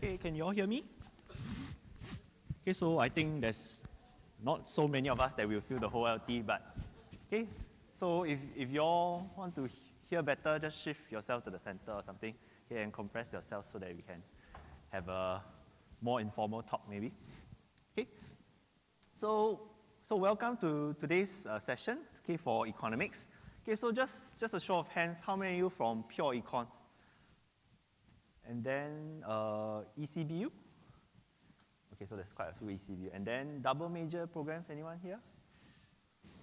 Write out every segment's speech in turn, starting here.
Okay, can you all hear me? Okay, so I think there's not so many of us that will feel the whole LT, but okay, so if you all want to hear better, just shift yourself to the center or something, okay, and compress yourself so that we can have a more informal talk maybe. Okay, so welcome to today's session, okay, for economics. Okay, so just a show of hands, how many of you from pure econs? And then ECBU? Okay, so there's quite a few ECBU. And then double major programs, anyone here?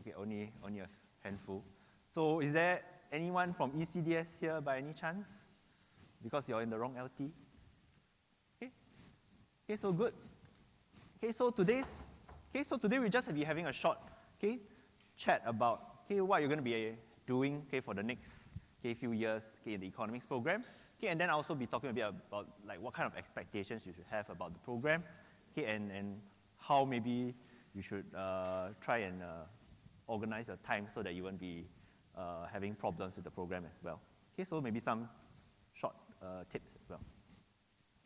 Okay, only a handful. So is there anyone from ECDS here by any chance? Because you're in the wrong LT? Okay, so good. Okay, so today we just be having a short chat about what you're going to be doing for the next few years in the economics program. Okay, and then I'll also be talking a bit about like what kind of expectations you should have about the program, and how maybe you should try and organize your time so that you won't be having problems with the program as well. Okay, so maybe some short tips as well.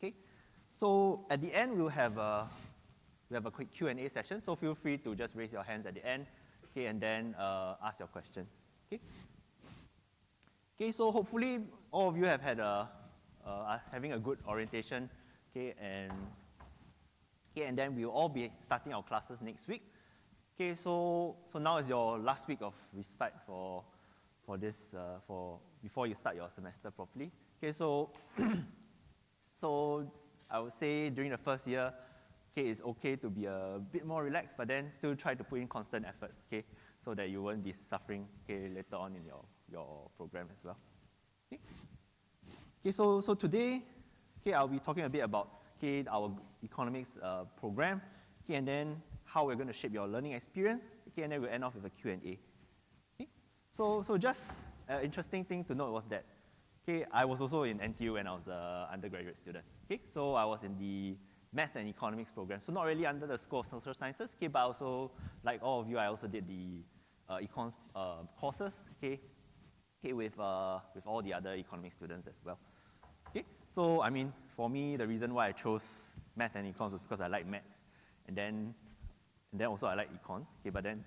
Okay, so at the end we'll have a quick Q&A session. So feel free to just raise your hands at the end, okay, and then ask your question. Okay. Okay, so hopefully all of you have had having a good orientation, okay, and then we'll all be starting our classes next week. Okay, so now is your last week of respite for this before you start your semester properly. Okay, so so I would say during the first year, okay, it's okay to be a bit more relaxed, but then still try to put in constant effort, okay, so that you won't be suffering, okay, later on in your program as well. Okay, so today, okay, I'll be talking a bit about our economics program, okay, and then how we're going to shape your learning experience, okay, and then we'll end off with a Q&A. Okay, so just an interesting thing to note was that, okay, I was also in NTU when I was an undergraduate student. Okay, so I was in the Math and Economics program, so not really under the School of Social Sciences, okay, but also, like all of you, I also did the econ courses, okay, with all the other economics students as well. Okay, so I mean, for me, the reason why I chose Math and Econs was because I like maths, and then also I like econs, okay, but then,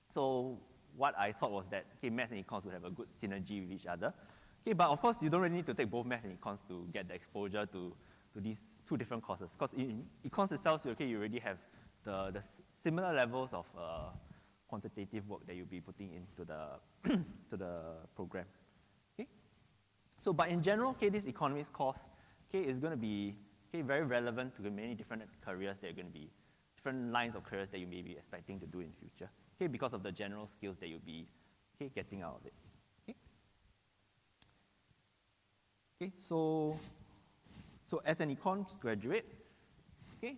so what I thought was that, okay, Maths and Econs would have a good synergy with each other. Okay, but of course, you don't really need to take both Math and Econs to get the exposure to these two different courses. Because in Econs itself, okay, you already have the similar levels of quantitative work that you'll be putting into the to the program. Okay, so but in general, okay, this economics course, okay, is going to be very relevant to many different careers that are going to be different lines of careers that you may be expecting to do in future. Okay, because of the general skills that you'll be getting out of it. Okay, so as an econs graduate, okay,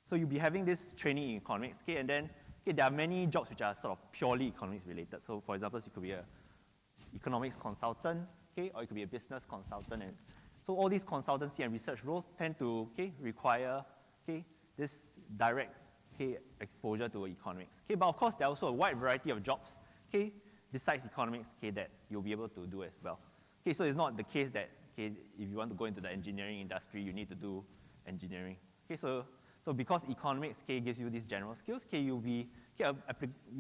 so you'll be having this training in economics, okay, and then there are many jobs which are sort of purely economics related. So for example, you could be an economics consultant, okay, or you could be a business consultant, and so all these consultancy and research roles tend to require this direct exposure to economics. Okay, but of course there are also a wide variety of jobs besides economics that you'll be able to do as well. Okay, so it's not the case that if you want to go into the engineering industry, you need to do engineering. Okay, so because economics gives you these general skills, you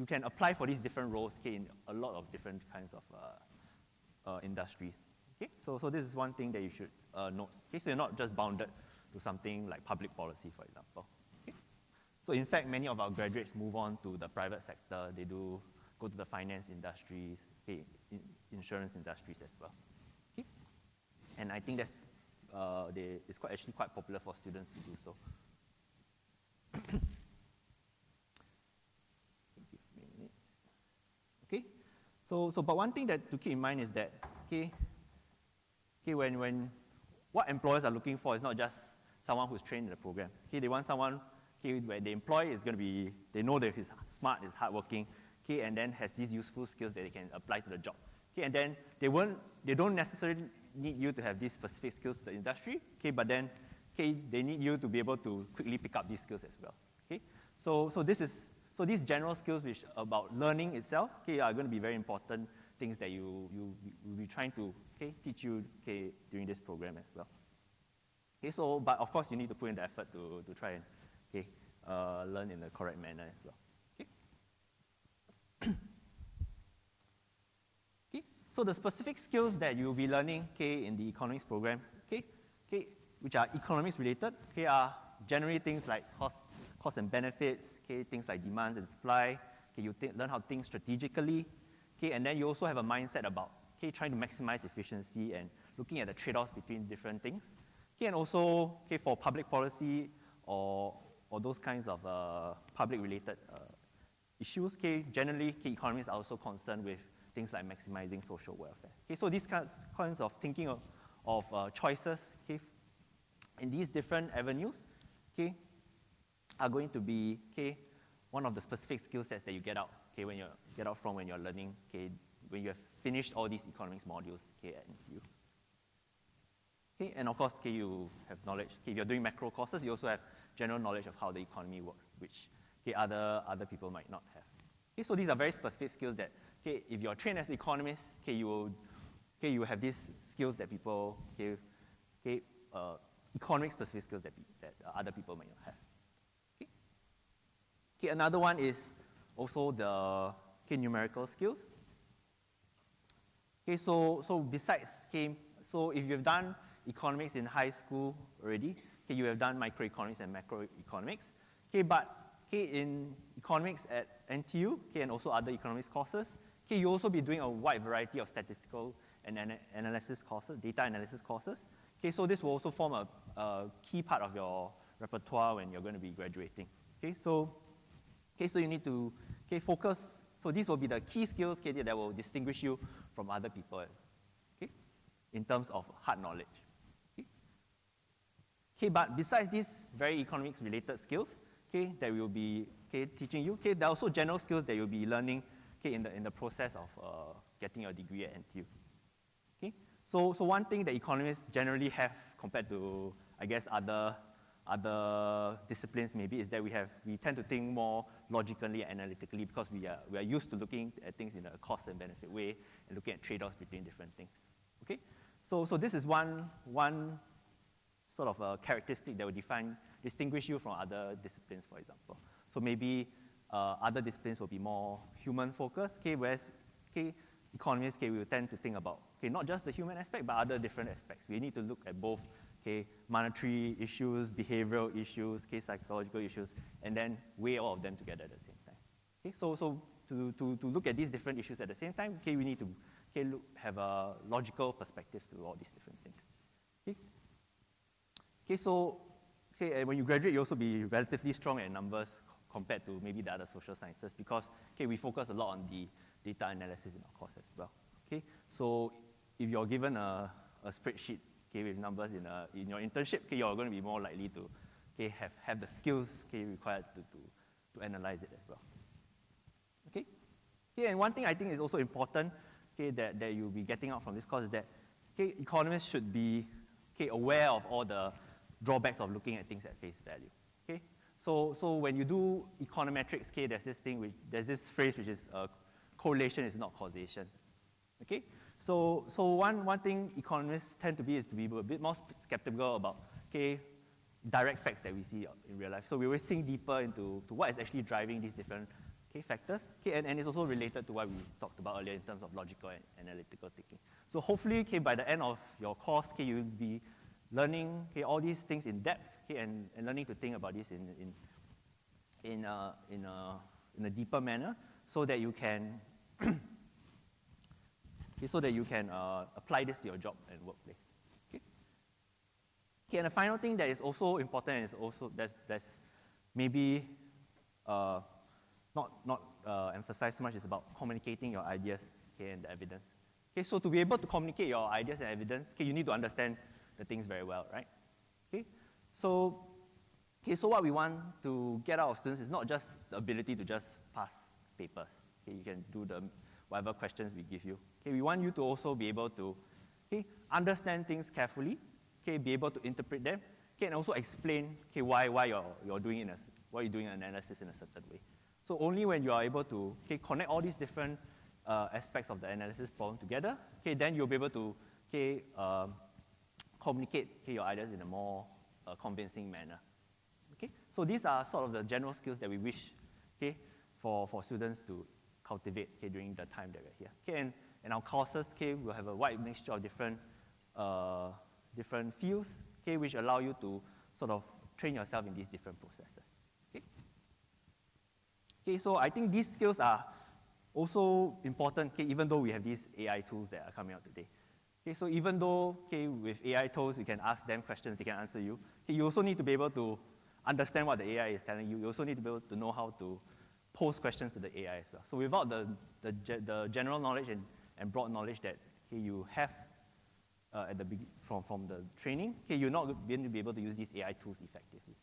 can apply for these different roles in a lot of different kinds of industries. Okay, so this is one thing that you should note. Okay, so you're not just bounded to something like public policy, for example. Okay? So in fact, many of our graduates move on to the private sector. They do go to the finance industries, insurance industries as well. Okay? And I think that's it's actually quite popular for students to do so. Okay, so but one thing that to keep in mind is that when what employers are looking for is not just someone who's trained in the program. Okay, they want someone where the employee is going to be, they know that he's smart, he's hardworking, and then has these useful skills that they can apply to the job. Okay, and then they don't necessarily need you to have these specific skills to the industry. Okay, but then they need you to be able to quickly pick up these skills as well. Okay, so these general skills which about learning itself are going to be very important things that we'll be trying to teach you during this program as well. So, but of course you need to put in the effort to try and learn in the correct manner as well. So the specific skills that you'll be learning in the economics program, which are economics related, are generally things like cost and benefits, things like demands and supply. You learn how to think strategically, and then you also have a mindset about trying to maximize efficiency and looking at the trade-offs between different things. And also for public policy or those kinds of public-related issues, generally economists are also concerned with things like maximizing social welfare. So these kinds of thinking of choices in these different avenues are going to be one of the specific skill sets that you get out when you're learning when you have finished all these economics modules at NTU. And of course you have knowledge. If you're doing macro courses, you also have general knowledge of how the economy works, which other people might not have. So these are very specific skills that if you're trained as economists, you have these skills that people economic specific skills that other people might not have. Another one is also the numerical skills. So besides so if you've done economics in high school already, you have done microeconomics and macroeconomics. But in economics at NTU and also other economics courses, you also be doing a wide variety of statistical and analysis courses, data analysis courses. So this will also form a key part of your repertoire when you're going to be graduating. So you need to focus. So these will be the key skills that will distinguish you from other people in terms of hard knowledge. But besides these very economics-related skills that we will be teaching you, there are also general skills that you'll be learning in the process of getting your degree at NTU. So one thing that economists generally have compared to, I guess, other disciplines maybe is that we tend to think more logically and analytically because we are used to looking at things in a cost and benefit way and looking at trade-offs between different things. So this is one sort of a characteristic that will distinguish you from other disciplines, for example. So maybe other disciplines will be more human-focused, whereas economists will tend to think about not just the human aspect, but other different aspects. We need to look at both monetary issues, behavioral issues, psychological issues, and then weigh all of them together at the same time. So to look at these different issues at the same time, we need to have a logical perspective to all these different things. So when you graduate, you also be relatively strong at numbers compared to maybe the other social sciences because we focus a lot on the data analysis in our course as well. So if you're given a spreadsheet with numbers in your internship, you're going to be more likely to have the skills required to analyze it as well. And one thing I think is also important that you'll be getting out from this course is that economists should be aware of all the drawbacks of looking at things at face value. So when you do econometrics, there's this phrase which is correlation is not causation. So one thing economists tend to be is to be a bit more skeptical about direct facts that we see in real life. So we always think deeper into what is actually driving these different factors. And it's also related to what we talked about earlier in terms of logical and analytical thinking. So hopefully by the end of your course, you'll be learning all these things in depth and learning to think about this in a deeper manner so that you can apply this to your job and workplace. And the final thing that is also important is also that's maybe not emphasized too much is about communicating your ideas and the evidence. So to be able to communicate your ideas and evidence, you need to understand the things very well, right? So what we want to get out of students is not just the ability to just pass papers. You can do whatever questions we give you. We want you to also be able to understand things carefully, be able to interpret them, and also explain why you're doing an analysis in a certain way. So only when you are able to connect all these different aspects of the analysis problem together, okay, then you'll be able to communicate your ideas in a more convincing manner. Okay? So these are sort of the general skills that we wish for students to cultivate during the time that we're here. Okay? And our courses will have a wide mixture of different fields which allow you to sort of train yourself in these different processes. Okay, so I think these skills are also important even though we have these AI tools that are coming out today. Okay, so even though with AI tools you can ask them questions, they can answer you, you also need to be able to understand what the AI is telling you. You also need to be able to know how to pose questions to the AI as well. So without the general knowledge and broad knowledge that you have at the from the training, you're not going to be able to use these AI tools effectively.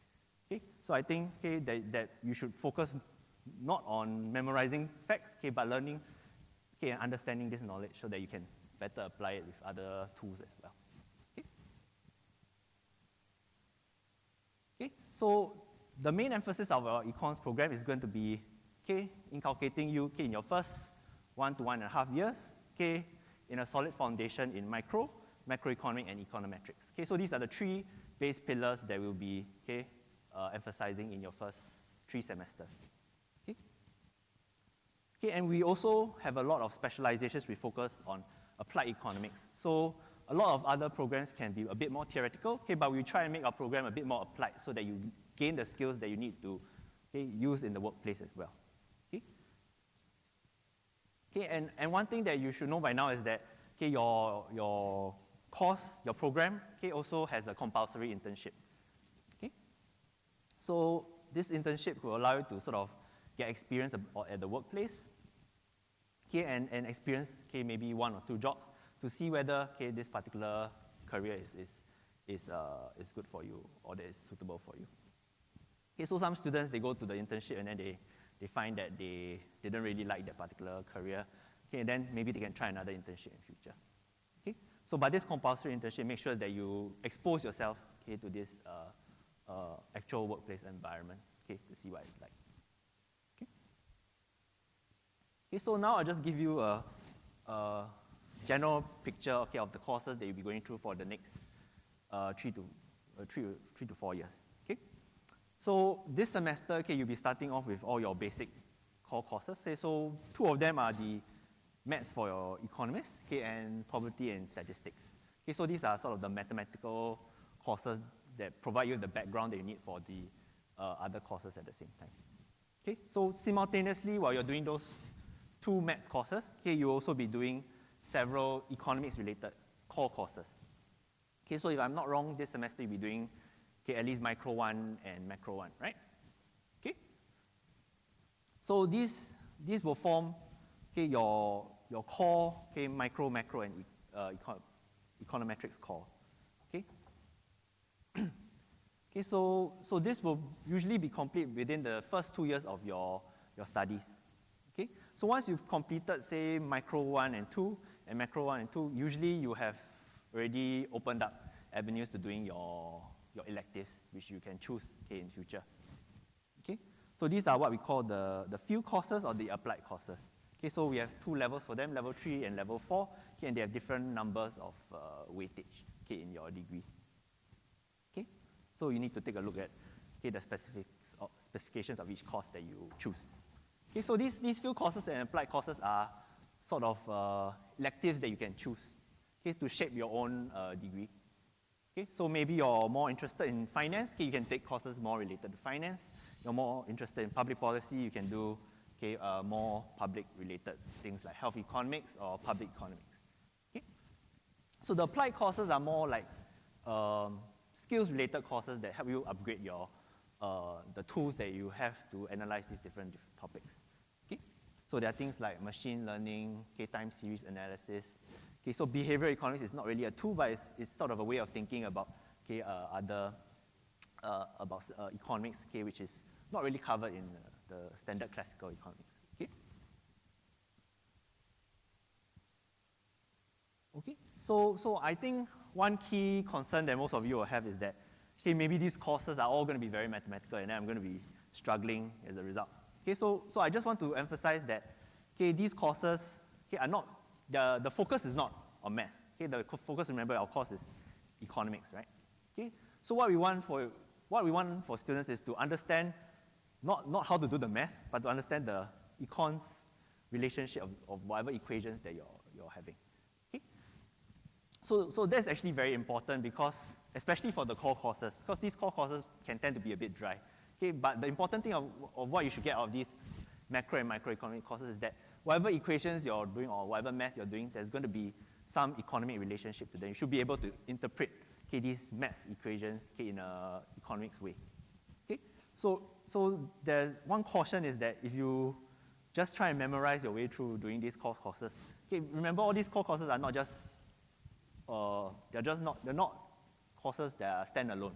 Okay, so I think that you should focus not on memorizing facts, but learning and understanding this knowledge so that you can better apply it with other tools as well. Okay, so the main emphasis of our econs program is going to be inculcating you in your first 1 to 1.5 years in a solid foundation in macroeconomic and econometrics. Okay, so these are the 3 base pillars that we'll be emphasizing in your first 3 semesters. Okay, and we also have a lot of specializations we focus on applied economics. So a lot of other programs can be a bit more theoretical, but we try and make our program a bit more applied so that you gain the skills that you need to use in the workplace as well. Okay, and one thing that you should know by now is that your course, your program, also has a compulsory internship. Okay, so this internship will allow you to sort of get experience at the workplace, and experience maybe 1 or 2 jobs to see whether this particular career is good for you or that is suitable for you. Okay, so some students, they go to the internship and then they find that they didn't really like that particular career, and then maybe they can try another internship in future. Okay, so by this compulsory internship, make sure that you expose yourself to this actual workplace environment to see what it's like. Okay, so now I'll just give you a general picture of the courses that you'll be going through for the next 3 to 4 years. Okay, so this semester, you'll be starting off with all your basic core courses. So 2 of them are the maths for your economists, and probability and statistics. Okay, so these are sort of the mathematical courses that provide you the background that you need for the other courses at the same time. Okay, so simultaneously, while you're doing those 2 maths courses, you'll also be doing several economics-related core courses. Okay, so if I'm not wrong, this semester you'll be doing at least Micro 1 and Macro 1, right? Okay, so these will form your core micro, macro, and econometrics core. Okay. Okay, so this will usually be complete within the first 2 years of your studies. Okay, so once you've completed, say, Micro 1 and 2 and Macro 1 and 2, usually you have already opened up avenues to doing your electives, which you can choose in future. Okay, so these are what we call the field courses or the applied courses. Okay, so we have 2 levels for them, level 3 and level 4, and they have different numbers of weightage in your degree. Okay, so you need to take a look at the specifications of each course that you choose. Okay, so these field courses and applied courses are sort of electives that you can choose to shape your own degree. Okay, so maybe you're more interested in finance, you can take courses more related to finance. You're more interested in public policy, you can do more public-related things like health economics or public economics. Okay, so the applied courses are more like skills-related courses that help you upgrade your the tools that you have to analyze these different topics. Okay, so there are things like machine learning, time series analysis. Okay, so behavioral economics is not really a tool, but it's sort of a way of thinking about economics, which is not really covered in the standard classical economics. Okay, so I think one key concern that most of you will have is that maybe these courses are all going to be very mathematical, and then I'm going to be struggling as a result. Okay, so I just want to emphasize that these courses okay, are not, the focus is not on math. Okay, the focus, remember, our course is economics, right? Okay, so what we want for students is to understand not how to do the math, but to understand the econs relationship of whatever equations that you're having. Okay? So that's actually very important because, especially for the core courses, because these core courses can tend to be a bit dry. Okay, but the important thing of what you should get out of these macro and microeconomic courses is that whatever equations you're doing or whatever math you're doing, there's going to be some economic relationship to them. You should be able to interpret these math equations in an economics way. Okay? So there's one caution is that if you just try and memorize your way through doing these core courses, okay, remember all these core courses are not just, they're not courses that are standalone.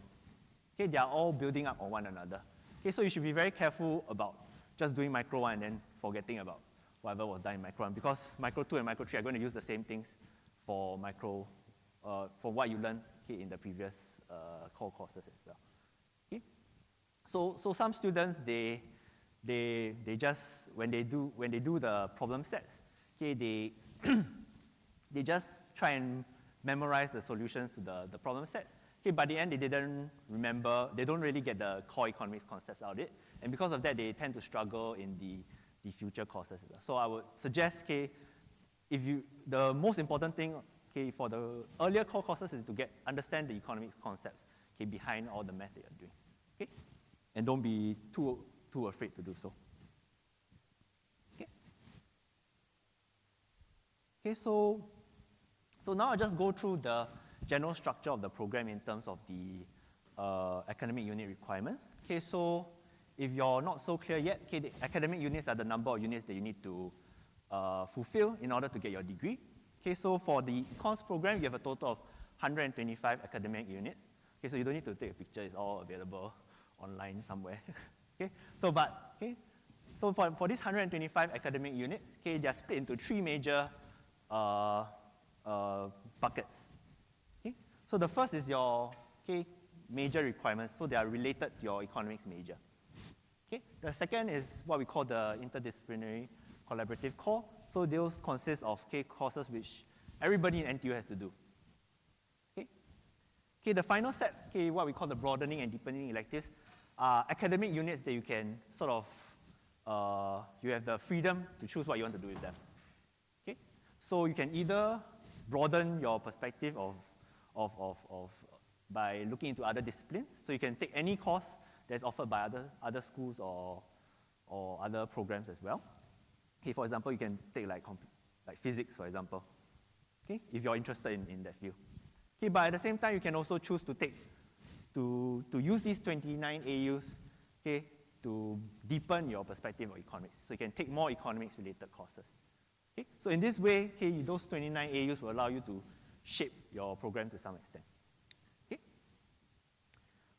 Okay, they are all building up on one another. Okay, so you should be very careful about just doing micro 1 and then forgetting about whatever was done in micro 1, because micro 2 and micro 3 are going to use the same things for for what you learned in the previous core courses as well. Okay? So some students, they just, when they do the problem sets, okay, they just try and memorize the solutions to the problem sets. Okay, by the end, they didn't remember, they don't really get the core economics concepts out of it, and because of that, they tend to struggle in the future courses as well. So I would suggest, okay, the most important thing, okay, for the earlier core courses is to understand the economics concepts, okay, behind all the math that you're doing, okay, and don't be too afraid to do so. Okay. Okay, so now I'll just go through the general structure of the program in terms of the academic unit requirements. Okay, so if you're not so clear yet, okay, the academic units are the number of units that you need to fulfill in order to get your degree. Okay, so for the econs program, you have a total of 125 academic units. Okay, so you don't need to take a picture, it's all available online somewhere. Okay, so for these 125 academic units, okay, they are split into 3 major buckets. Okay? So the first is your major requirements, so they are related to your economics major. Okay? The second is what we call the interdisciplinary collaborative core. So those consist of courses which everybody in NTU has to do. Okay, the final set, what we call the broadening and deepening electives, are academic units that you can sort of, you have the freedom to choose what you want to do with them. Okay? So you can either broaden your perspective by looking into other disciplines. So you can take any course that's offered by other schools or other programs as well. Okay, for example, you can take like physics, for example, okay, if you're interested in that field. Okay, but at the same time, you can also choose to use these 29 AUs, okay, to deepen your perspective of economics. So you can take more economics-related courses. Okay? So in this way, okay, those 29 AUs will allow you to shape your program to some extent. Okay?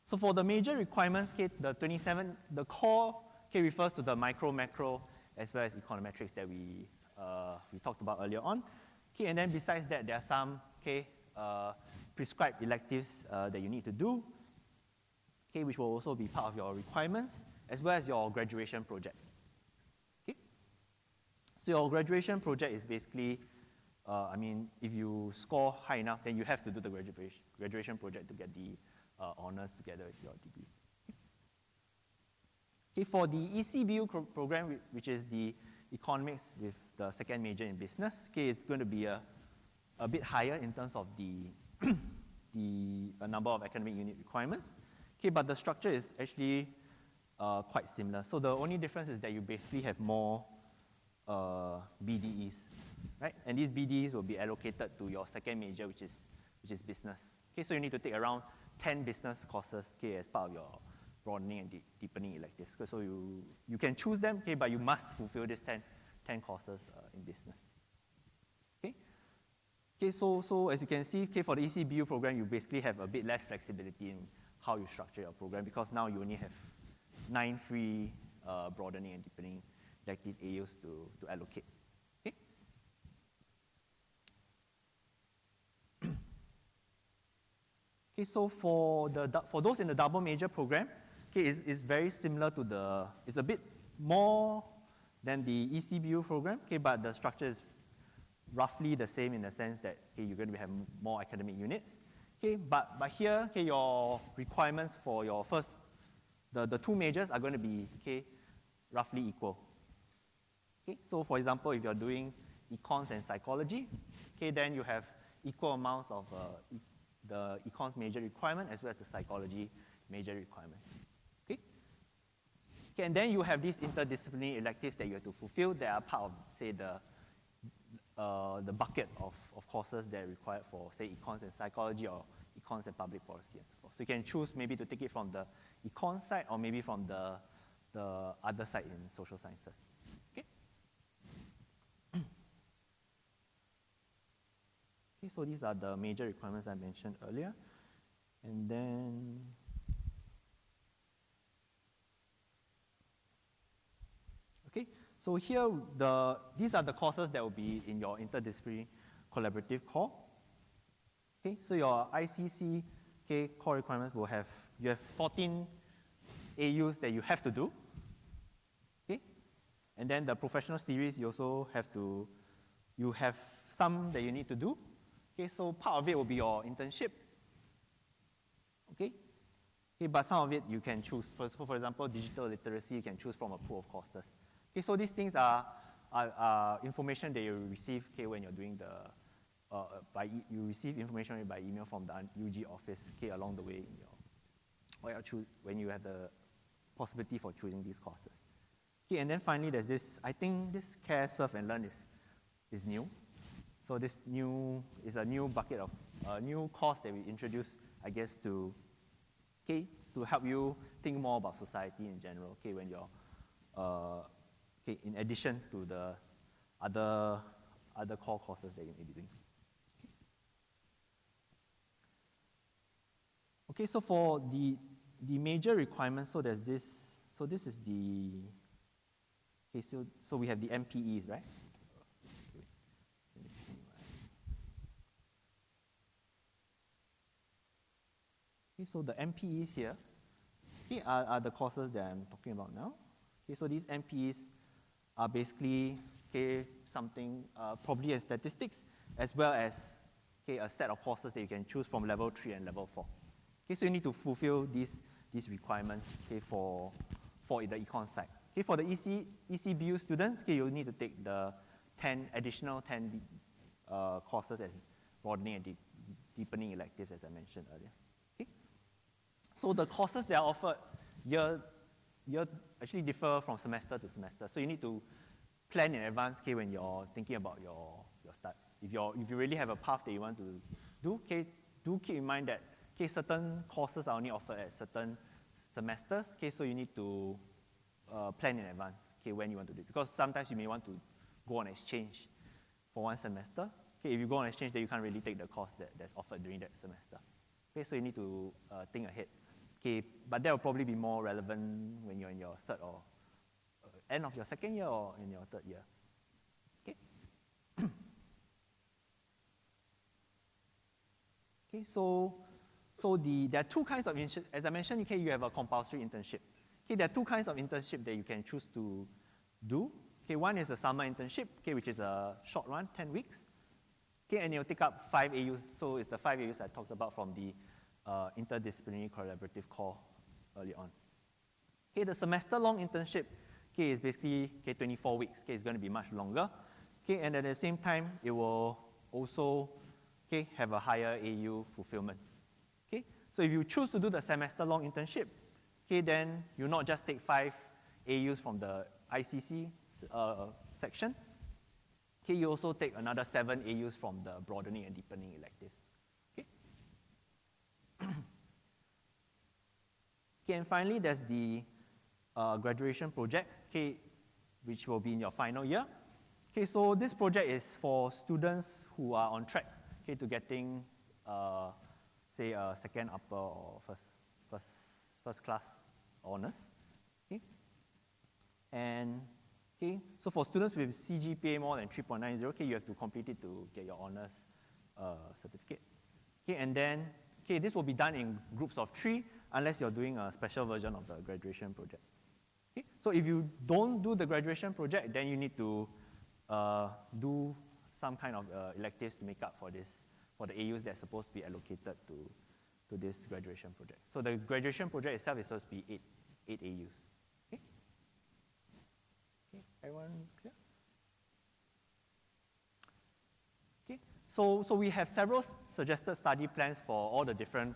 So for the major requirements, okay, the core refers to the micro, macro, as well as econometrics that we talked about earlier on. Okay, and then besides that, there are some prescribed electives that you need to do, okay, which will also be part of your requirements, as well as your graduation project. Okay? So your graduation project is basically, if you score high enough, then you have to do the graduation project to get the honors together with your degree. Okay, for the ECBU program, which is the economics with the second major in business, okay, it's going to be a bit higher in terms of the number of academic unit requirements. Okay, but the structure is actually quite similar. So the only difference is that you basically have more BDEs, right? And these BDEs will be allocated to your second major, which is business. Okay, so you need to take around 10 business courses, okay, as part of your broadening and deepening electives. So you can choose them, okay, but you must fulfill these 10 courses in business. Okay. Okay, so as you can see, okay, for the ECBU program, you basically have a bit less flexibility in how you structure your program, because now you only have 9 free broadening and deepening elective AUs to allocate. Okay. Okay, so for those in the double major program, okay, it's very similar to it's a bit more than the ECBU program, okay, but the structure is roughly the same in the sense that you're going to have more academic units. But here, your requirements for your first, the two majors are going to be roughly equal. So for example, if you're doing econs and psychology, then you have equal amounts of the econs major requirement as well as the psychology major requirement. And then you have these interdisciplinary electives that you have to fulfill that are part of, say, the bucket of courses that are required for, say, econs and psychology or econs and public policy and so forth. So you can choose maybe to take it from the econ side or maybe from the other side in social sciences. So these are the major requirements I mentioned earlier. And then, so here, these are the courses that will be in your interdisciplinary collaborative core. So your ICC core requirements will have, you have 14 AUs that you have to do. And then the professional series, you also have to, you have some that you need to do. So part of it will be your internship. But some of it you can choose. For example, digital literacy, you can choose from a pool of courses. So these things are information that you receive when you're doing the, you receive information by email from the UG office along the way in your, when you have the possibility for choosing these courses. And then finally, there's this, I think this care, serve, and learn is new. So this is a new bucket of a new course that we introduced, I guess, to help you think more about society in general. When you're in addition to the other core courses that you may be doing. So for the major requirements, so there's this. So this is the. So we have the MPEs, right? So the MPEs here are the courses that I'm talking about now. So these MPEs are basically something probably in statistics, as well as a set of courses that you can choose from level 3 and level 4. So you need to fulfill these requirements for the econ side. For the ECBU students, you'll need to take the additional 10 courses as broadening and deepening electives, as I mentioned earlier. So the courses that are offered year actually differ from semester to semester. So you need to plan in advance when you're thinking about your start. If you really have a path that you want to do, do keep in mind that certain courses are only offered at certain semesters. So you need to plan in advance when you want to do it. Because sometimes you may want to go on exchange for one semester. If you go on exchange, then you can't really take the course that's offered during that semester. So you need to think ahead. But that will probably be more relevant when you're in your third or end of your second year or in your third year. So there are two kinds of internship. As I mentioned, you have a compulsory internship. There are two kinds of internship that you can choose to do. One is a summer internship, which is a short one, 10 weeks. And you'll take up 5 AUs. So it's the 5 AUs I talked about from the interdisciplinary collaborative core early on. The semester-long internship is basically 24 weeks. It's going to be much longer. And at the same time, it will also have a higher AU fulfillment. So if you choose to do the semester-long internship, then you not just take 5 AUs from the ICC section. You also take another 7 AUs from the broadening and deepening elective. And finally, there's the graduation project, which will be in your final year. So this project is for students who are on track to getting, say, a second upper or first class honors. And so for students with CGPA more than 3.90, you have to complete it to get your honors certificate. And then this will be done in groups of 3 unless you're doing a special version of the graduation project. So if you don't do the graduation project, then you need to do some kind of electives to make up for this, for the AUs that's supposed to be allocated to this graduation project. So the graduation project itself is supposed to be eight AUs. Okay? Okay, everyone clear? Okay, so we have several suggested study plans for all the different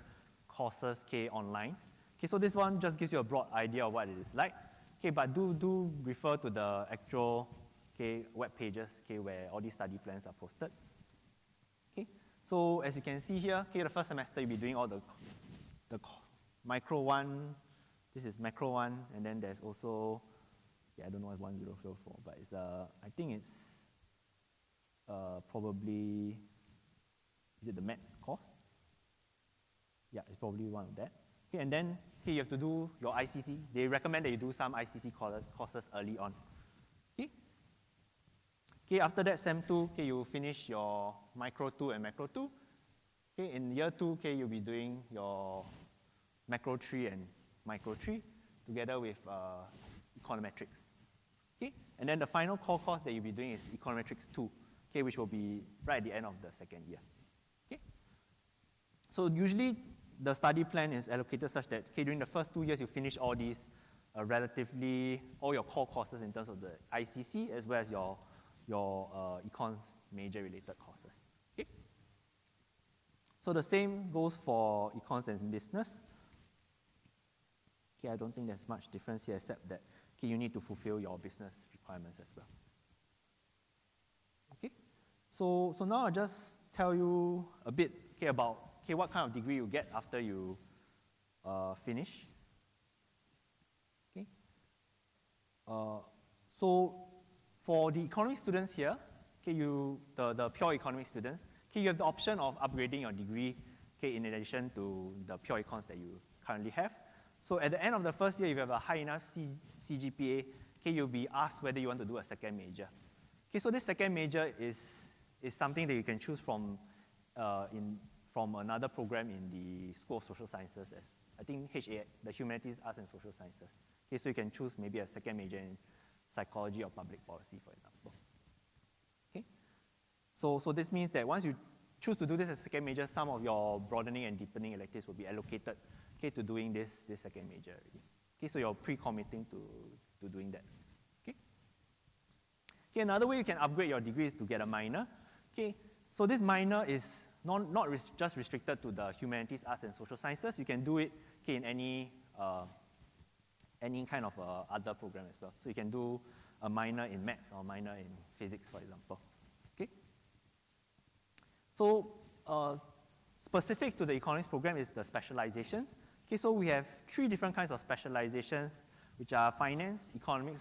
courses, okay, online. Okay, so this one just gives you a broad idea of what it is like. Okay, but do refer to the actual, okay, web pages, okay, where all these study plans are posted. Okay, so as you can see here, okay, the first semester you'll be doing all the micro one. This is macro one, and then there's also, yeah, I don't know what 1004, but it's I think it's probably, is it the maths course? Yeah, it's probably one of that. Okay, and then okay, you have to do your ICC. They recommend that you do some ICC courses early on. Okay. Okay, after that, Sem 2, okay, you finish your Micro 2 and Macro 2. Okay, in year 2, okay, you'll be doing your Macro 3 and Micro 3 together with econometrics. Okay, and then the final core course that you'll be doing is econometrics 2, okay, which will be right at the end of the second year. Okay. So usually the study plan is allocated such that, okay, during the first 2 years, you finish all these all your core courses in terms of the ICC as well as your econs major related courses. Okay? So the same goes for econs and business. Okay, I don't think there's much difference here except that, okay, you need to fulfill your business requirements as well. Okay? So now I'll just tell you a bit, okay, about okay, what kind of degree you get after you finish. Okay. So for the economic students here, okay, the pure economic students, okay, you have the option of upgrading your degree, okay, in addition to the pure econs that you currently have. So at the end of the first year, if you have a high enough CGPA, okay, you'll be asked whether you want to do a second major. Okay, so this second major is something that you can choose from another program in the School of Social Sciences, as I think HA, the Humanities, Arts and Social Sciences. Okay, so you can choose maybe a second major in psychology or public policy, for example. Okay, so this means that once you choose to do this as a second major, some of your broadening and deepening electives will be allocated, okay, to doing this second major already. Okay, so you're pre-committing to doing that. Okay. Okay, another way you can upgrade your degree is to get a minor. Okay, so this minor is not just restricted to the humanities, arts, and social sciences. You can do it, okay, in any kind of other program as well. So you can do a minor in maths or minor in physics, for example. Okay. So specific to the economics program is the specializations. Okay, so we have 3 different kinds of specializations, which are finance, economics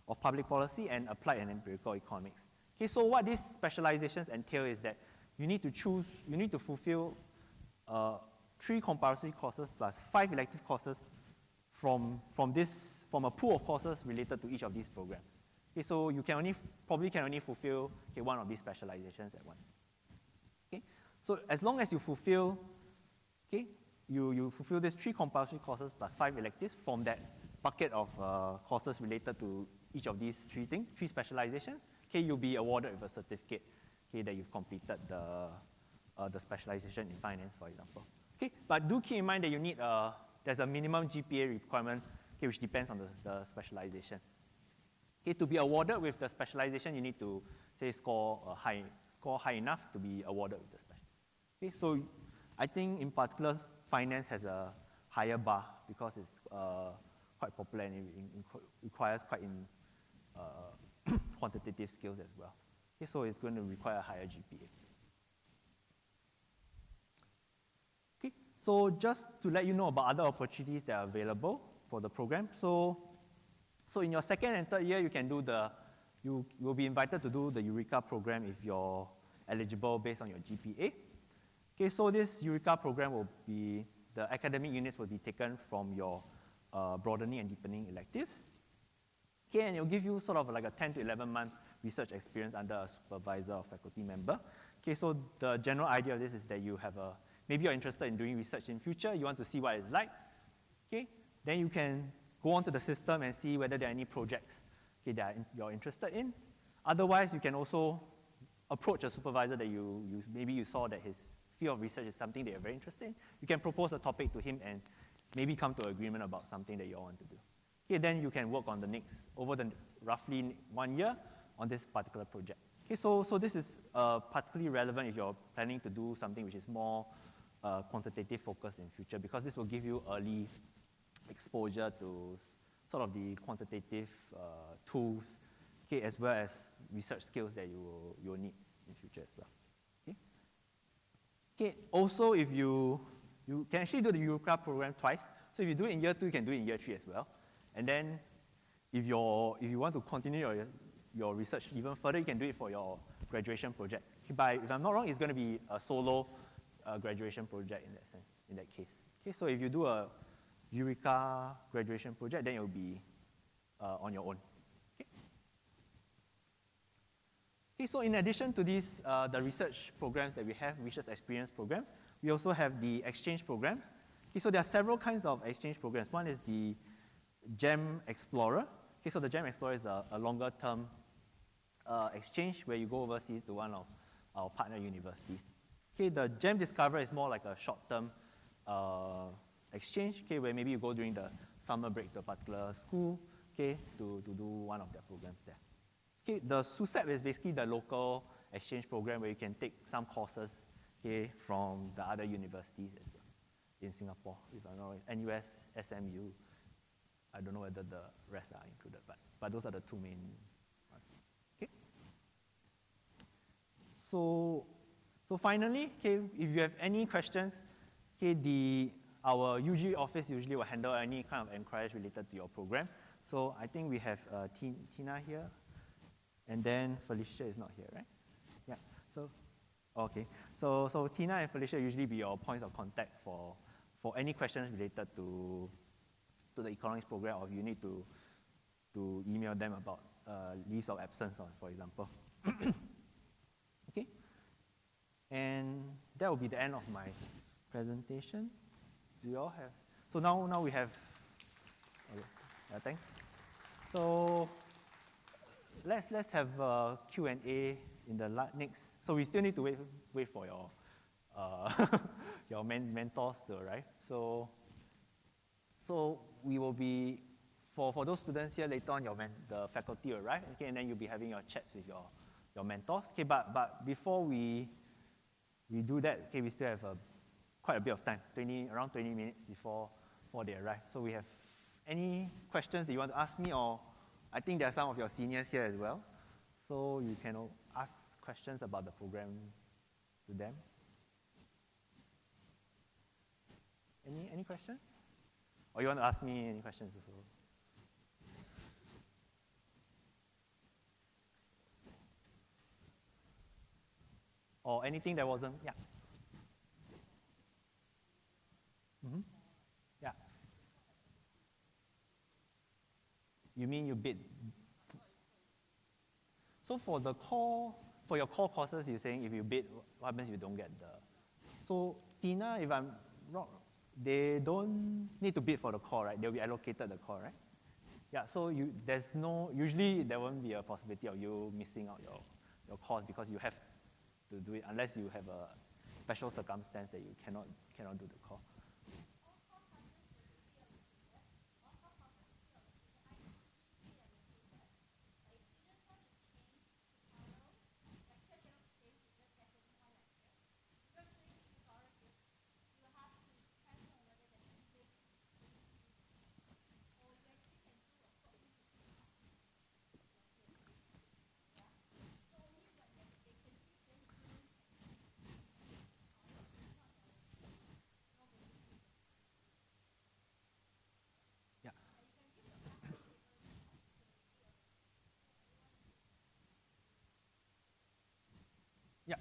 of public policy, and applied and empirical economics. Okay, so what these specializations entail is that you need to fulfill 3 compulsory courses plus 5 elective courses from a pool of courses related to each of these programs. Okay, so you probably can only fulfill, okay, one of these specializations at once. Okay, so as long as you fulfill, okay, you fulfill these 3 compulsory courses plus 5 electives from that bucket of courses related to each of these 3 specializations, okay, you'll be awarded with a certificate, okay, that you've completed the specialization in finance, for example. Okay, but do keep in mind that you need there's a minimum GPA requirement, okay, which depends on the specialization. Okay, to be awarded with the specialization, you need to say score high enough to be awarded with the special. Okay, so I think in particular finance has a higher bar because it's quite popular and it requires quite quantitative skills as well. Okay, so it's going to require a higher GPA. Okay, so just to let you know about other opportunities that are available for the program. So in your second and third year, you will be invited to do the Eureka program if you're eligible based on your GPA. Okay, so this Eureka program will be, the academic units will be taken from your broadening and deepening electives. Okay, and it will give you sort of like a 10 to 11 month research experience under a supervisor or faculty member. Okay, so the general idea of this is that you have maybe you're interested in doing research in future, you want to see what it's like. Okay, then you can go onto the system and see whether there are any projects, okay, that you're interested in. Otherwise, you can also approach a supervisor that maybe you saw that his field of research is something that you're very interested in. You can propose a topic to him and maybe come to agreement about something that you all want to do. Okay, then you can work on the next, over the roughly 1 year on this particular project. Okay, so this is particularly relevant if you're planning to do something which is more quantitative focused in future, because this will give you early exposure to sort of the quantitative tools, okay, as well as research skills that you will need in future as well. Okay. Okay. Also, if you can actually do the Eureka program twice. So if you do it in year 2, you can do it in year 3 as well. And then if you want to continue your research even further, you can do it for your graduation project. Okay, if I'm not wrong, it's going to be a solo graduation project in that sense, in that case. Okay, so if you do a Eureka graduation project, then it will be on your own. Okay. Okay, so in addition to these, the research programs that we have, research experience programs, we also have the exchange programs. Okay, so there are several kinds of exchange programs. One is the GEM Explorer. Okay, so the GEM Explorer is a longer term exchange where you go overseas to one of our partner universities. Okay, the GEM Discover is more like a short-term exchange, okay, where maybe you go during the summer break to a particular school, okay, to do one of their programs there. Okay, the SUSEP is basically the local exchange program where you can take some courses, okay, from the other universities as well in Singapore. If I know NUS, SMU, I don't know whether the rest are included, but those are the two main ones. Okay. So finally, okay, if you have any questions, okay, our UG office usually will handle any kind of inquiries related to your program. So I think we have Tina here, and then Felicia is not here, right? Yeah. So okay. So Tina and Felicia usually be your points of contact for any questions related to the economics program, or if you need to email them about leaves of absence, for example. Okay. And that will be the end of my presentation. Do you all have? So now we have. Okay. Yeah, thanks. So let's have Q&A in the next. So we still need to wait for your your mentors to arrive. So we will be for those students here later on. The faculty will arrive, okay, and then you'll be having your chats with your mentors. Okay, but before we do that, okay, we still have quite a bit of time, around 20 minutes before they arrive. So we have any questions that you want to ask me, or I think there are some of your seniors here as well. So you can ask questions about the program to them. Any questions? Or you want to ask me any questions as well? Or anything that wasn't, yeah. Mm-hmm. Yeah. You mean you bid? So for your core courses, you're saying if you bid, what happens if you don't get the? So Tina, if I'm wrong, they don't need to bid for the core, right? They'll be allocated the core, right? Yeah. So usually there won't be a possibility of you missing out your course because you have to do it unless you have a special circumstance that you cannot do the core. Yeah.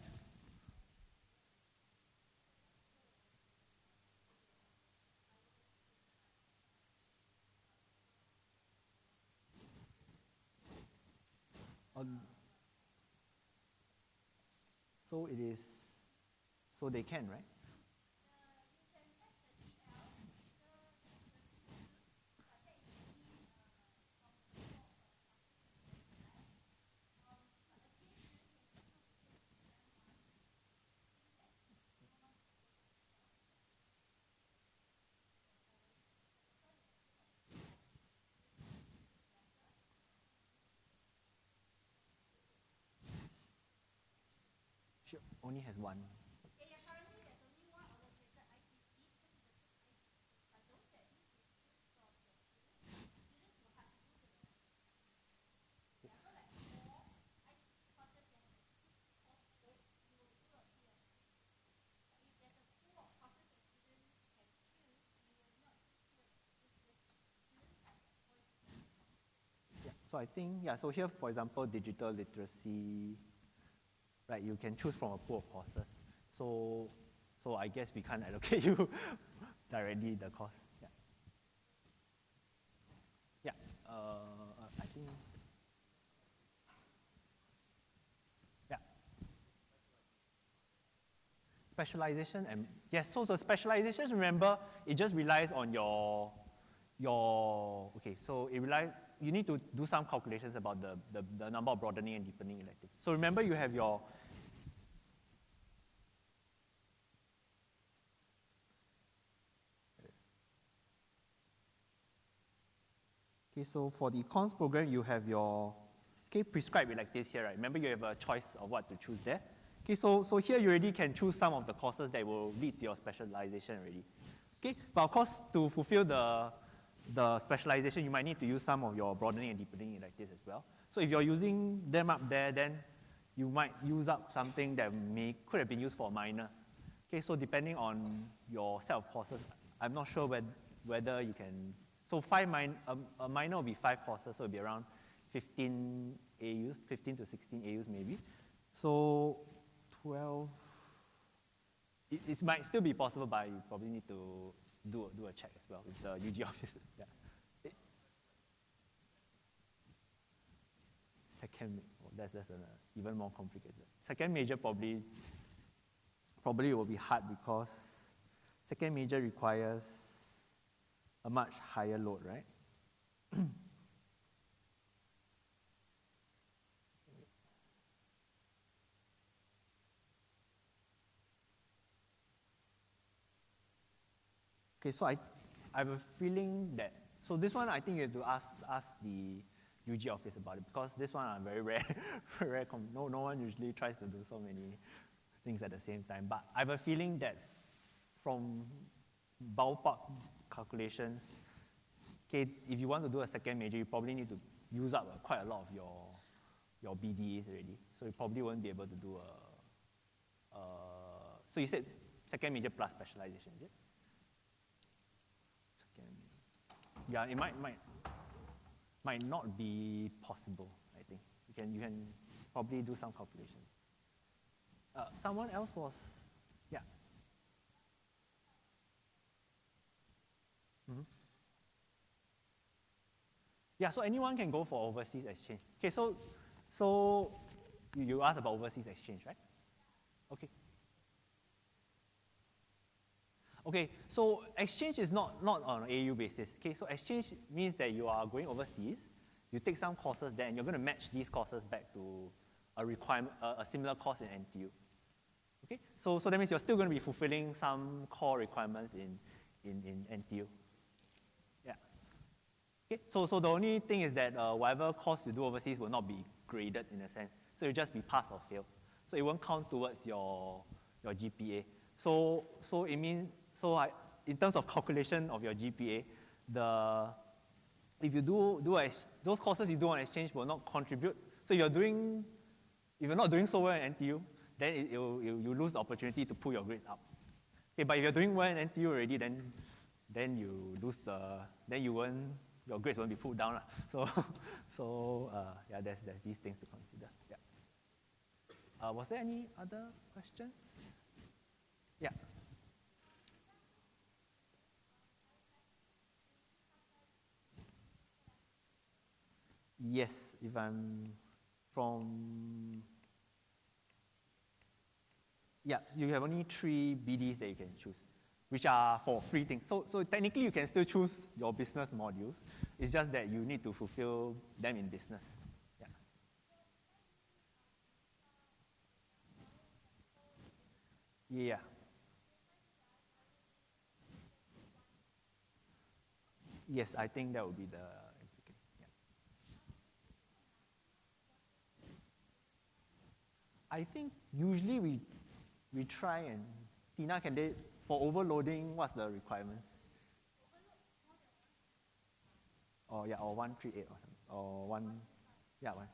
So it is, so they can, right? she only has one. So I think, yeah, so here, for example, digital literacy, right, you can choose from a pool of courses. So I guess we can't allocate you directly the course. Yeah. Yeah. I think. Yeah. Specialization and yes. So the specialization, remember, it just relies on your okay. So it relies. You need to do some calculations about the number of broadening and deepening electives. So remember, you have your okay, so for the econs program, you have your prescribed electives here, right? Remember, you have a choice of what to choose there. Okay, so here you already can choose some of the courses that will lead to your specialization already. Okay, but of course, to fulfill the specialization, you might need to use some of your broadening and deepening electives as well. So if you're using them up there, then you might use up something that could have been used for a minor. Okay, so depending on your set of courses, I'm not sure whether you can. So a minor will be 5 courses, so it'll be around 15 AUs, 15 to 16 AUs maybe. So 12. It might still be possible, but you probably need to do a check as well with the UG office. Yeah. Second, that's even more complicated. Second major probably will be hard because second major requires a much higher load, right? Okay, so I have a feeling that, so this one I think you have to ask the UG office about it because this one I'm very rare, no one usually tries to do so many things at the same time. But I have a feeling that from ballpark calculations, okay, if you want to do a second major, you probably need to use up quite a lot of your BDAs already. So you probably won't be able to do so you said second major plus specialization, is it? Yeah, it might not be possible, I think. You can probably do some calculations. Someone else was, yeah. Mm-hmm. Yeah, so anyone can go for overseas exchange. Okay, so you asked about overseas exchange, right? Okay. Okay, so exchange is not on an AU basis. Okay, so exchange means that you are going overseas, you take some courses there, and you're going to match these courses back to a similar course in NTU. Okay, so that means you're still going to be fulfilling some core requirements in NTU. Yeah. Okay, so the only thing is that whatever course you do overseas will not be graded in a sense. So you'll just be pass or fail. So it won't count towards your GPA. So it means, in terms of calculation of your GPA, if you those courses you do on exchange will not contribute. So if you're not doing so well in NTU, then you lose the opportunity to pull your grades up. Okay, but if you're doing well in NTU already, then you lose your grades won't be pulled down. So yeah, there's these things to consider. Yeah. Was there any other questions? Yeah. Yes, if I'm from, yeah, you have only 3 BDs that you can choose, which are for free things. So technically you can still choose your business modules. It's just that you need to fulfill them in business. Yeah. Yeah. Yes, I think that would be the implication. Yeah. I think usually we try and, Tina, can they, for overloading, what's the requirements? Or yeah, or 138 or something, or one, yeah, one.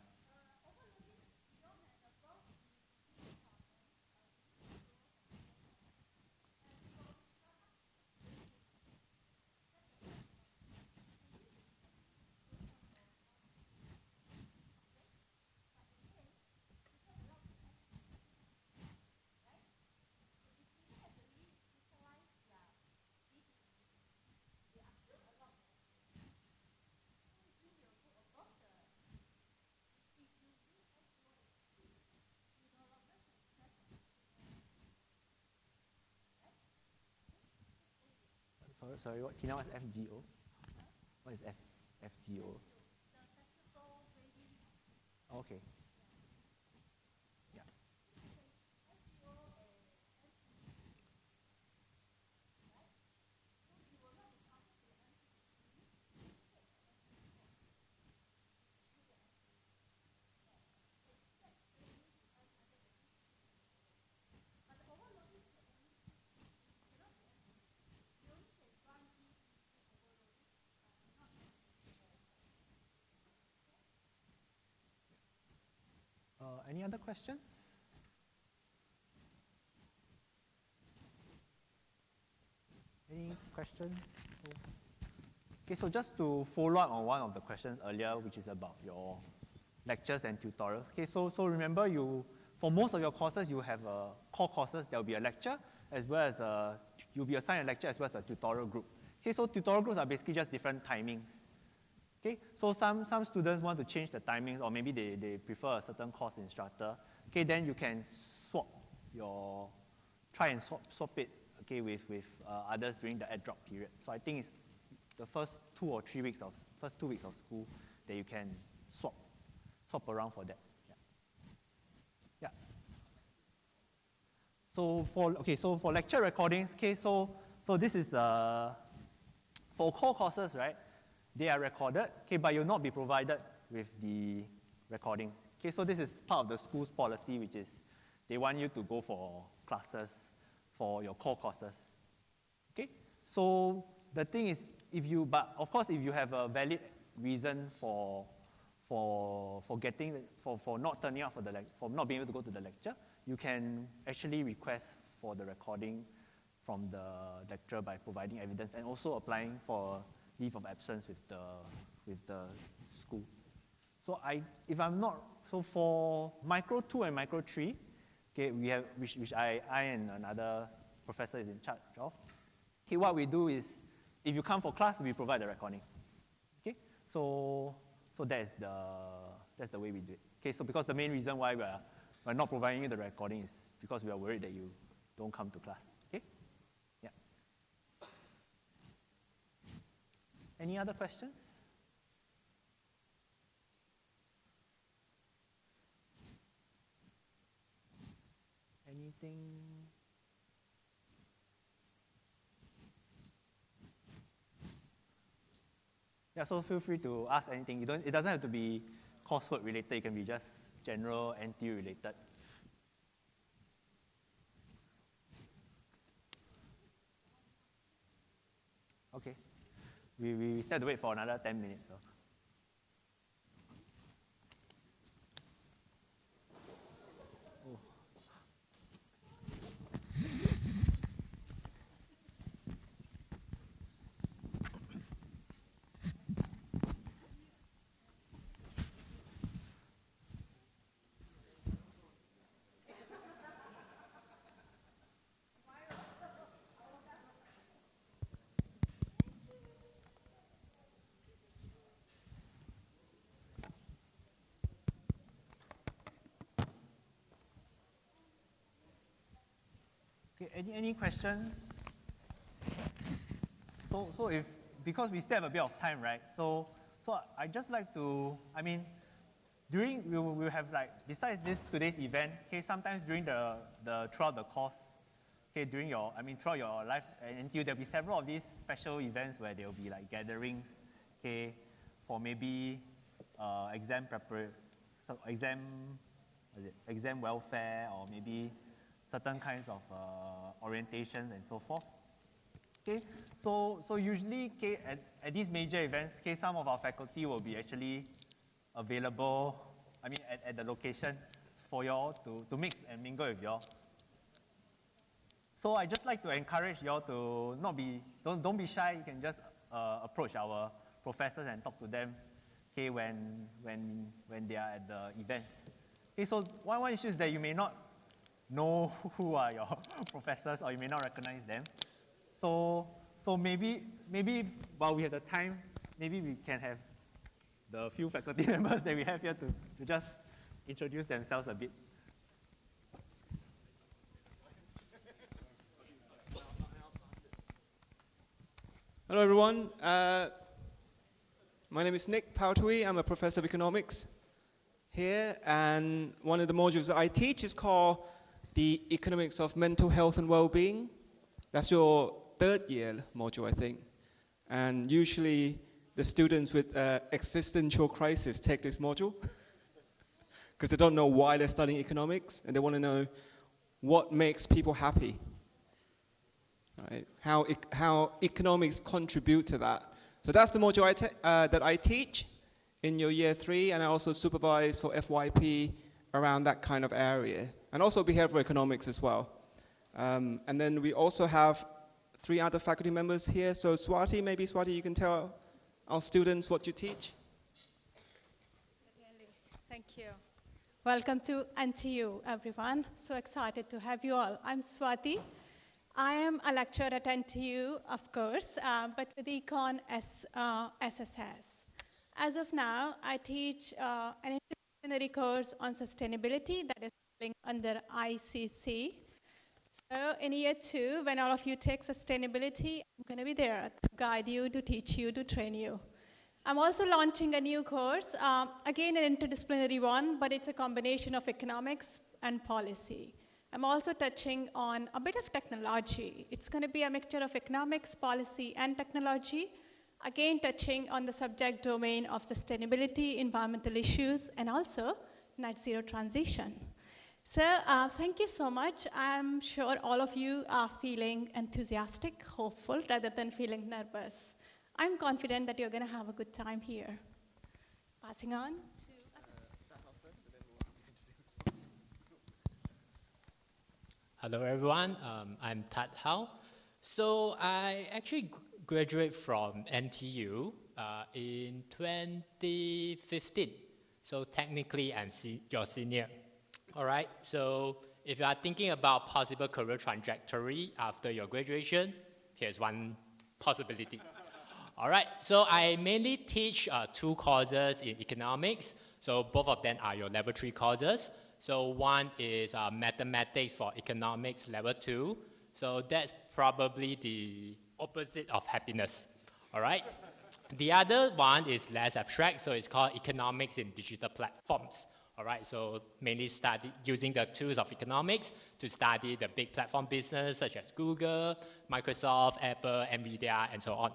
Sorry, what, Tina, what's FGO? What is FGO? Okay. Yeah. Any other questions? Any questions? Okay, so just to follow up on one of the questions earlier, which is about your lectures and tutorials. Okay, so remember, for most of your courses, you have core courses. There will be a lecture, as well as you'll be assigned a lecture as well as a tutorial group. Okay, so tutorial groups are basically just different timings. Okay, so some students want to change the timings, or maybe they prefer a certain course instructor. Okay, then you can try and swap it, okay, with others during the add drop period. So I think it's the first 2 or 3 weeks of school that you can swap around for that. Yeah. Yeah. So for lecture recordings, okay, so this is for core courses, right? They are recorded, okay, but you'll not be provided with the recording. Okay, so this is part of the school's policy, which is they want you to go for classes for your core courses. Okay, so the thing is, but of course, if you have a valid reason for not turning up for not being able to go to the lecture, you can actually request for the recording from the lecturer by providing evidence and also applying for leave of absence with the school. So for micro 2 and micro 3, okay, we have which I and another professor is in charge of. Okay, what we do is, if you come for class, we provide the recording. Okay, so that's the way we do it. Okay, so because the main reason why we're not providing you the recording is because we are worried that you don't come to class. Okay, yeah. Any other questions? Anything? Yeah, so feel free to ask anything. It doesn't have to be coursework related. It can be just general NTU related. Okay. We still have to wait for another 10 minutes. So. Okay, any questions? So because we still have a bit of time, right? So I just like to, I mean, we'll have besides today's event, okay, sometimes during throughout the course, okay, throughout your life until there'll be several of these special events where there'll be gatherings, okay, for maybe exam exam welfare, or maybe certain kinds of orientations and so forth. Okay, so usually at these major events, some of our faculty will be actually available, at the location for you all to mix and mingle with you all. So I just like to encourage you all to don't be shy. You can just approach our professors and talk to them, when they are at the events. Okay, so one issue is that you may not know who are your professors, or you may not recognize them. So maybe while we have the time, maybe we can have the few faculty members that we have here to just introduce themselves a bit. Hello, everyone. My name is Nick Pautui. I'm a professor of economics here, and one of the modules that I teach is called the Economics of Mental Health and Well-being. That's your third year module, I think. And usually the students with existential crisis take this module because they don't know why they're studying economics, and they want to know what makes people happy. Right? How economics contribute to that. So that's the module that I teach in your year 3, and I also supervise for FYP around that kind of area, and also behavioral economics as well. And then we also have 3 other faculty members here. So Swati, maybe Swati, you can tell our students what you teach. Thank you. Welcome to NTU, everyone. So excited to have you all. I'm Swati. I am a lecturer at NTU, of course, but with Econ SSS. As of now, I teach an interdisciplinary course on sustainability that is under ICC. So in year 2, when all of you take sustainability, I'm going to be there to guide you, to teach you, to train you. I'm also launching a new course, again an interdisciplinary one, but it's a combination of economics and policy. I'm also touching on a bit of technology. It's going to be a mixture of economics, policy, and technology, again touching on the subject domain of sustainability, environmental issues, and also net zero transition. So thank you so much. I'm sure all of you are feeling enthusiastic, hopeful, rather than feeling nervous. I'm confident that you're going to have a good time here. Passing on to Hello everyone, I'm Tat Hao. So I actually graduated from NTU in 2015. So technically I'm your senior. All right, so if you are thinking about possible career trajectory after your graduation, here's one possibility. All right, so I mainly teach 2 courses in economics. So both of them are your level 3 courses. So one is mathematics for economics level 2. So that's probably the opposite of happiness, all right? The other one is less abstract, so it's called economics in digital platforms, all right? So mainly study using the tools of economics to study the big platform business such as Google, Microsoft, Apple, Nvidia, and so on,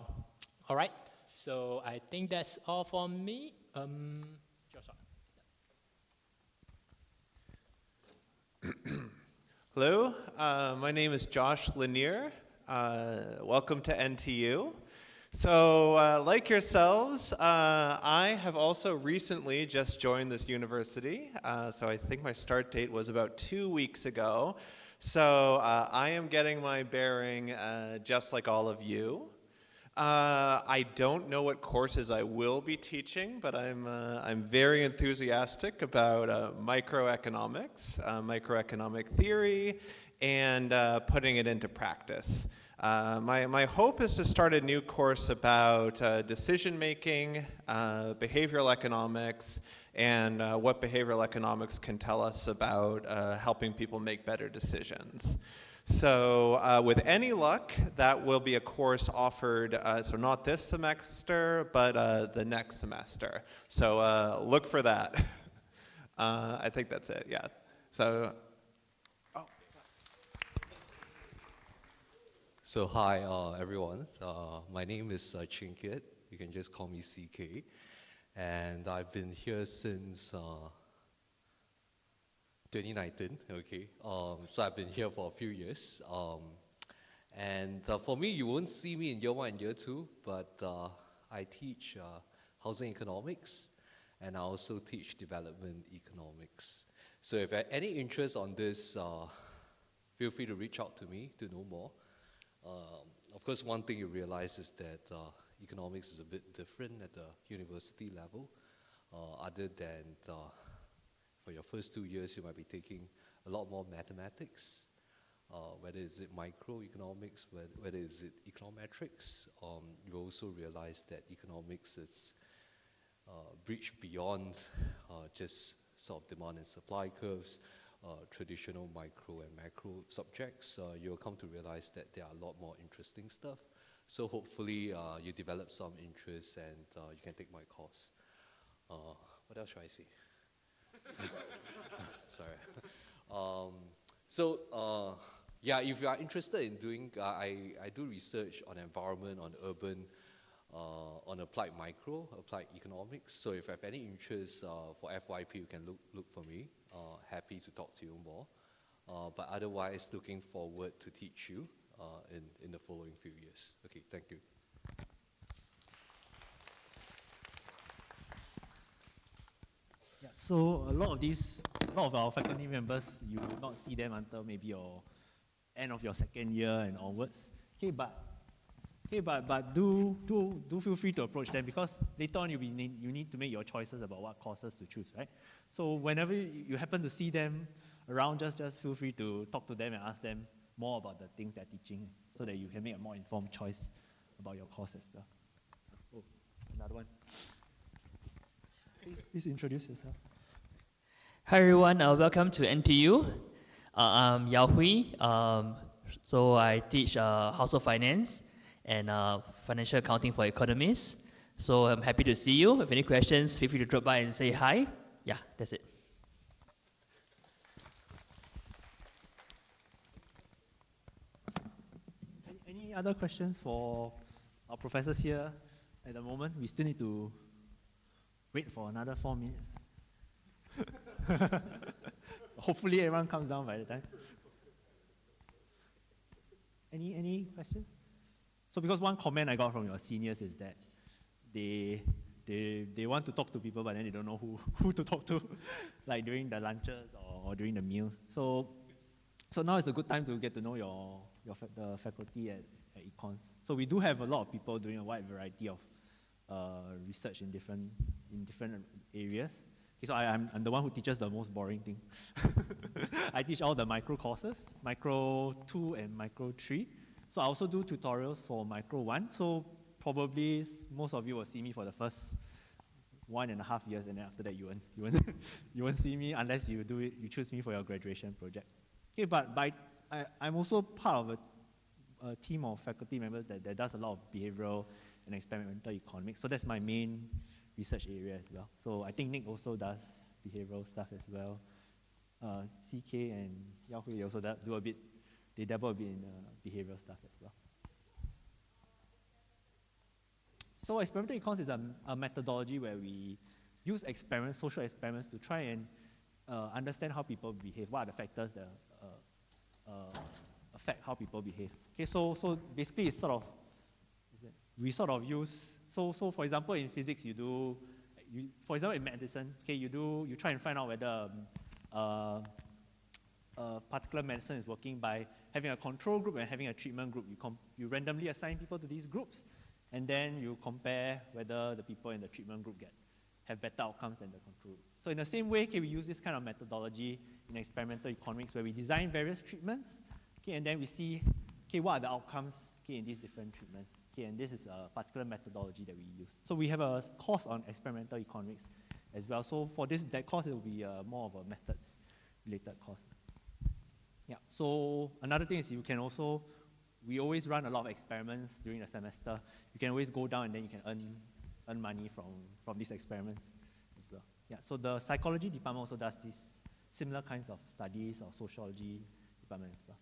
all right? So I think that's all from me. Hello, my name is Josh Lanier. Welcome to NTU. So like yourselves, I have also recently just joined this university. So I think my start date was about 2 weeks ago. So I am getting my bearing just like all of you. I don't know what courses I will be teaching, but I'm very enthusiastic about microeconomics, microeconomic theory, and putting it into practice. My hope is to start a new course about decision making, behavioral economics, and what behavioral economics can tell us about helping people make better decisions. So with any luck, that will be a course offered, so not this semester, but the next semester. So look for that. I think that's it, yeah. So, So hi everyone, my name is Chin Kiet. You can just call me CK. And I've been here since 2019, okay. So I've been here for a few years. And for me, you won't see me in year 1 and year 2, but I teach housing economics, and I also teach development economics. So if you have any interest on this, feel free to reach out to me to know more. Of course, one thing you realize is that economics is a bit different at the university level, other than for your first 2 years, you might be taking a lot more mathematics, whether is it microeconomics, whether is it econometrics. You also realize that economics is breached beyond just sort of demand and supply curves, traditional micro and macro subjects. You'll come to realize that there are a lot more interesting stuff. So hopefully you develop some interest and you can take my course. What else should I say? Sorry. Yeah, if you are interested in doing, I do research on environment, on urban, on applied micro, applied economics. So if you have any interest for FYP, you can look for me. Happy to talk to you more. But otherwise, looking forward to teach you in the following few years. Okay, thank you. Yeah, so a lot of our faculty members, you will not see them until maybe your end of your second year and onwards. Okay, but do feel free to approach them, because later on you need to make your choices about what courses to choose, right? So whenever you happen to see them around, just feel free to talk to them and ask them more about the things they're teaching, so that you can make a more informed choice about your course as well. Oh, another one. Please introduce yourself. Hi everyone, welcome to NTU. I'm Yao Hui. So I teach household finance and financial accounting for economists. So I'm happy to see you. If any questions, feel free to drop by and say hi. Yeah, that's it. Any other questions for our professors here at the moment? We still need to wait for another 4 minutes. Hopefully everyone comes down by the time. Any questions? So because one comment I got from your seniors is that they want to talk to people, but then they don't know who to talk to, like during the lunches or during the meals. So now is a good time to get to know the faculty at Econs. So we do have a lot of people doing a wide variety of research in different areas. Okay, so I'm the one who teaches the most boring thing. I teach all the micro courses, micro 2 and micro 3. So I also do tutorials for micro 1. So probably most of you will see me for the first 1.5 years, and then after that you won't see me unless you choose me for your graduation project. Okay, but I'm also part of a team of faculty members that does a lot of behavioral and experimental economics. So that's my main research area as well. So I think Nick also does behavioral stuff as well. CK and Yao Hui also they dabble a bit in behavioral stuff as well. So experimental econs is a methodology where we use experiments, social experiments, to try and understand how people behave, what are the factors that affect how people behave. Okay, so basically it's we sort of use, so for example in physics for example in medicine, okay, you try and find out whether a particular medicine is working by having a control group and having a treatment group. You randomly assign people to these groups, and then you compare whether the people in the treatment group have better outcomes than the control group. So in the same way, okay, we use this kind of methodology in experimental economics where we design various treatments, okay, and then we see, okay, what are the outcomes, okay, in these different treatments. Okay, and this is a particular methodology that we use. So we have a course on experimental economics as well. So for that course, it will be more of a methods-related course. Yeah. So another thing is we always run a lot of experiments during the semester. You can always go down and then you can earn money from these experiments as well. Yeah. So the psychology department also does these similar kinds of studies, or sociology department as well.